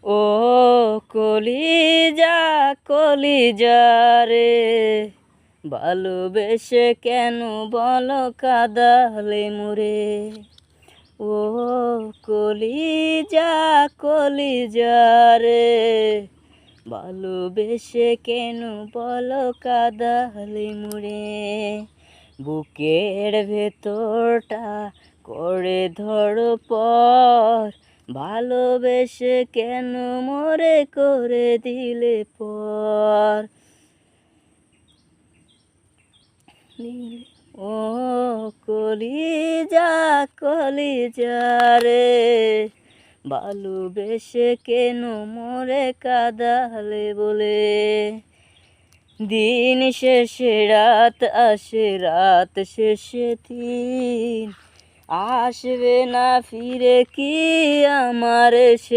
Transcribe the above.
ও কলিজা কলিজা রে, ভালোবেসে কেন বলো কাঁদালে মোরে। ও কলিজা কলিজা রে, ভালোবেসে কেন বলো কাঁদালে মোরে। বুকের ভেতরটা করে ধড়পড়, ভালোবেসে কেন মোরে করে দিলে পর। ও কলিজা কলিজা রে, ভালোবেসে কেন মোরে কাঁদালে বলে। দিন শেষে রাত আসে, রাত শেষে দিন আসবে না ফিরে কি আমার সে।